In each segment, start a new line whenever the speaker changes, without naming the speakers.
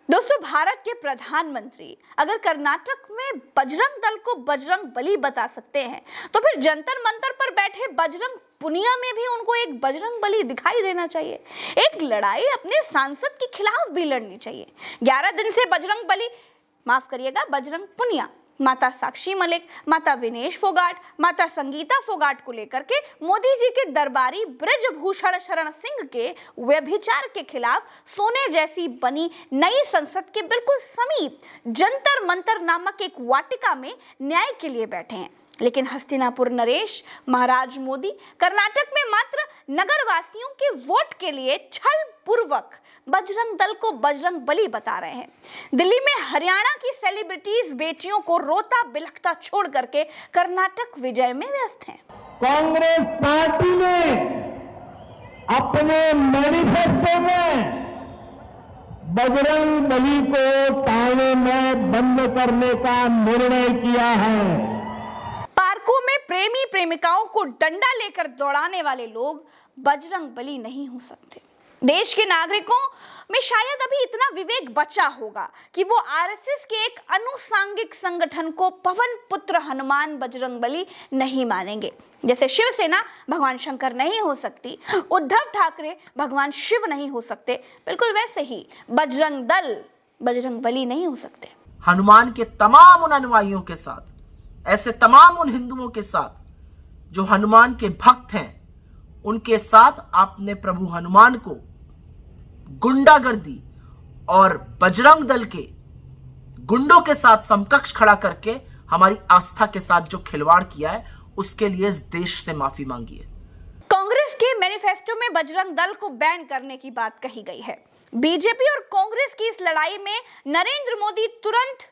दोस्तों, भारत के प्रधानमंत्री अगर कर्नाटक में बजरंग दल को बजरंग बली बता सकते हैं तो फिर जंतर मंतर पर बैठे बजरंग पुनिया में भी उनको एक बजरंग बली दिखाई देना चाहिए। एक लड़ाई अपने सांसद के खिलाफ भी लड़नी चाहिए। 11 दिन से बजरंग बली, माफ करिएगा, बजरंग पुनिया माता साक्षी मलिक, माता विनेश फोगाट, माता संगीता फोगाट को लेकर के मोदी जी के दरबारी ब्रजभूषण शरण सिंह के व्यभिचार के खिलाफ सोने जैसी बनी नई संसद के बिल्कुल समीप जंतर मंतर नामक एक वाटिका में न्याय के लिए बैठे हैं। लेकिन हस्तिनापुर नरेश महाराज मोदी कर्नाटक में मात्र नगरवासियों के वोट के लिए छल पूर्वक बजरंग दल को बजरंग बली बता रहे हैं। दिल्ली में हरियाणा की सेलिब्रिटीज बेटियों को रोता बिलखता छोड़ करके कर्नाटक विजय में व्यस्त हैं।
कांग्रेस पार्टी ने अपने मैनिफेस्टो में बजरंग बली को थाने में बंद करने का निर्णय किया है।
पार्कों में प्रेमी प्रेमिकाओं को डंडा लेकर दौड़ाने वाले लोग बजरंग बली नहीं हो सकते। देश के नागरिकों में शायद अभी इतना विवेक बचा होगा कि वो आरएसएस के एक अनुसांगिक संगठन को पवन पुत्र हनुमान बजरंग बली नहीं मानेंगे। जैसे शिवसेना भगवान शंकर नहीं हो सकती, उद्धव ठाकरे भगवान शिव नहीं हो सकते, बिल्कुल वैसे ही बजरंग दल बजरंग बली नहीं हो सकते।
हनुमान के तमाम उन अनुयायियों के साथ, ऐसे तमाम उन हिंदुओं के साथ जो हनुमान के भक्त हैं, उनके साथ आपने प्रभु हनुमान को गुंडागर्दी और बजरंग दल के गुंडों के साथ समकक्ष खड़ा करके हमारी आस्था के साथ जो खिलवाड़ किया है, उसके लिए इस देश से माफी मांगी है।
कांग्रेस के मैनिफेस्टो में बजरंग दल को बैन करने की बात कही गई है। बीजेपी और कांग्रेस की इस लड़ाई में नरेंद्र मोदी तुरंत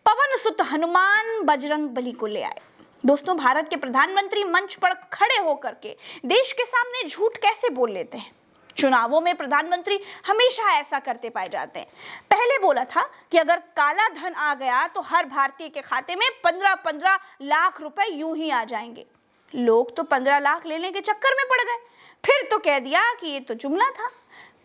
पवन सुत हनुमान बजरंग बली को ले आए। दोस्तों, भारत के प्रधानमंत्री मंच पर खड़े होकर के देश के सामने झूठ कैसे बोल लेते हैं? चुनावों में प्रधानमंत्री हमेशा ऐसा करते पाए जाते हैं। पहले बोला था कि अगर काला धन आ गया तो हर भारतीय के खाते में 15-15 लाख रुपए यूं ही आ जाएंगे। लोग तो 15 लाख लेने के चक्कर में पड़ गए। फिर तो कह दिया कि ये तो जुमला था।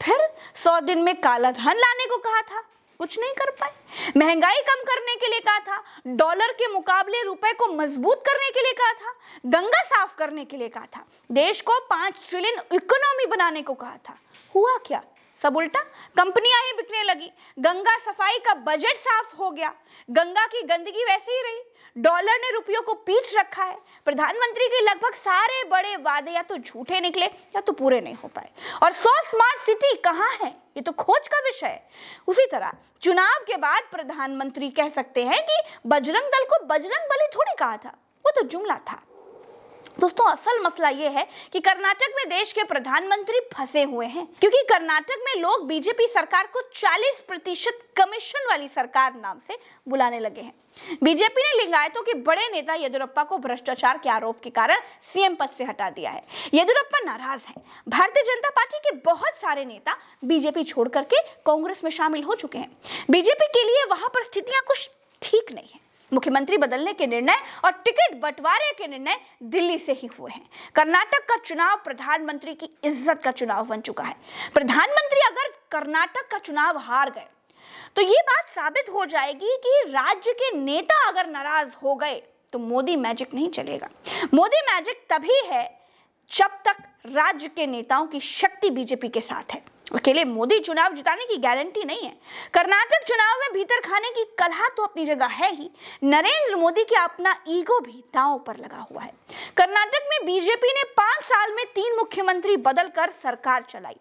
फिर 100 दिन में काला धन लाने को कहा था, कुछ नहीं कर पाए। महंगाई कम करने के लिए कहा था, डॉलर के मुकाबले रुपए को मजबूत करने के लिए कहा था, गंगा साफ करने के लिए कहा था, देश को 5 ट्रिलियन इकोनॉमी बनाने को कहा था। हुआ क्या? सब उल्टा। कंपनियां ही बिकने लगी, गंगा सफाई का बजट साफ हो गया, गंगा की गंदगी वैसे ही रही, डॉलर ने रुपयों को पीट रखा है। प्रधानमंत्री के लगभग सारे बड़े वादे या तो झूठे निकले या तो पूरे नहीं हो पाए। और 100 स्मार्ट सिटी कहाँ है, ये तो खोज का विषय है। उसी तरह चुनाव के बाद प्रधानमंत्री कह सकते हैं कि बजरंग दल को बजरंग बली थोड़ी कहा था, वो तो जुमला था। दोस्तों, असल मसला ये है कि कर्नाटक में देश के प्रधानमंत्री फंसे हुए हैं, क्योंकि कर्नाटक में लोग बीजेपी सरकार को 40% कमीशन वाली सरकार नाम से बुलाने लगे हैं। बीजेपी ने लिंगायतों के बड़े नेता येदियुरप्पा को भ्रष्टाचार के आरोप के कारण सीएम पद से हटा दिया है। येदियुरप्पा नाराज हैं। भारतीय जनता पार्टी के बहुत सारे नेता बीजेपी छोड़ करके कांग्रेस में शामिल हो चुके हैं। बीजेपी के लिए वहां पर स्थितियां कुछ ठीक नहीं है। मुख्यमंत्री बदलने के निर्णय और टिकट बंटवारे के निर्णय दिल्ली से ही हुए हैं। कर्नाटक का चुनाव प्रधानमंत्री की इज्जत का चुनाव बन चुका है। प्रधानमंत्री अगर कर्नाटक का चुनाव हार गए तो ये बात साबित हो जाएगी कि राज्य के नेता अगर नाराज हो गए तो मोदी मैजिक नहीं चलेगा। मोदी मैजिक तभी है जब तक राज्य के नेताओं की शक्ति बीजेपी के साथ है। अकेले मोदी चुनाव जिताने की गारंटी नहीं है। कर्नाटक चुनाव में भीतर खाने की कलह तो अपनी जगह है ही, नरेंद्र मोदी का अपना ईगो भी दांव पर लगा हुआ है। कर्नाटक में बीजेपी ने 5 साल में 3 मुख्यमंत्री बदलकर सरकार चलाई।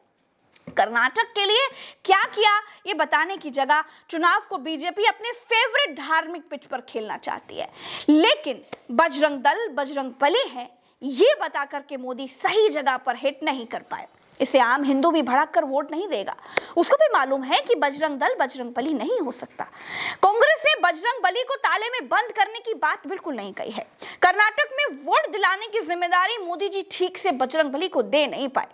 कर्नाटक के लिए क्या किया ये बताने की जगह चुनाव को बीजेपी अपने फेवरेट धार्मिक पिच पर खेलना चाहती है। लेकिन बजरंग दल बजरंग बली है ये बता करके मोदी सही जगह पर हिट नहीं कर पाए। इसे आम हिंदू भी भड़क कर वोट नहीं देगा। उसको भी मालूम है कि बजरंग दल बजरंग बली नहीं हो सकता। कांग्रेस ने बजरंग बली को ताले में बंद करने की बात बिल्कुल नहीं कही है। कर्नाटक में वोट दिलाने की जिम्मेदारी मोदी जी ठीक से बजरंग बली को दे नहीं पाए।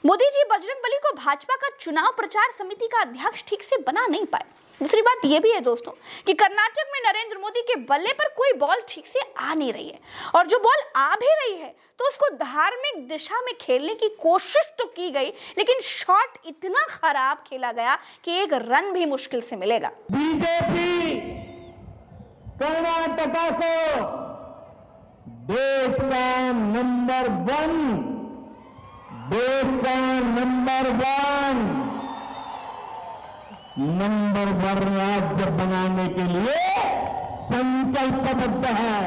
मोदी जी बजरंग बली को भाजपा का चुनाव प्रचार समिति का अध्यक्ष ठीक से बना नहीं पाए। दूसरी बात यह भी है दोस्तों कि कर्नाटक में नरेंद्र मोदी के बल्ले पर कोई बॉल ठीक से आ नहीं रही है, और जो बॉल आ भी रही है तो उसको धार्मिक दिशा में खेलने की कोशिश तो की गई, लेकिन शॉट इतना खराब खेला गया कि एक रन भी मुश्किल से मिलेगा।
बीजेपी कर्नाटका को देश का नंबर 1 राज्य बनाने के लिए संकल्पबद्ध है।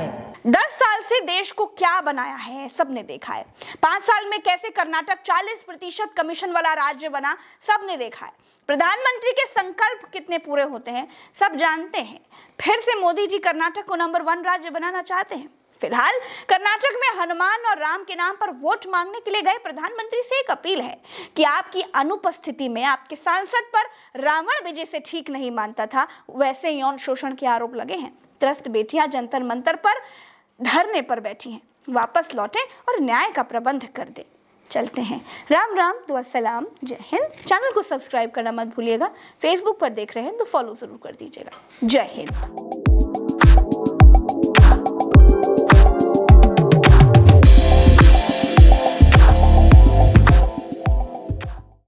10 साल से देश को क्या बनाया है सबने देखा है। 5 साल में कैसे कर्नाटक 40% कमीशन वाला राज्य बना सबने देखा है। प्रधानमंत्री के संकल्प कितने पूरे होते हैं सब जानते हैं। फिर से मोदी जी कर्नाटक को नंबर 1 राज्य बनाना चाहते हैं। फिलहाल कर्नाटक में हनुमान और राम के नाम पर वोट मांगने के लिए गए प्रधानमंत्री से एक अपील है कि आपकी अनुपस्थिति में आपके सांसद पर रावण भी जैसे ठीक नहीं मानता था वैसे यौन शोषण के आरोप लगे हैं। त्रस्त बेटियां जंतर मंतर पर धरने पर बैठी हैं, वापस लौटें और न्याय का प्रबंध कर दें। चलते हैं। राम राम, दुआ सलाम, जय हिंद। चैनल को सब्सक्राइब करना मत भूलिएगा। फेसबुक पर देख रहे हैं तो फॉलो जरूर कर दीजिएगा। जय हिंद।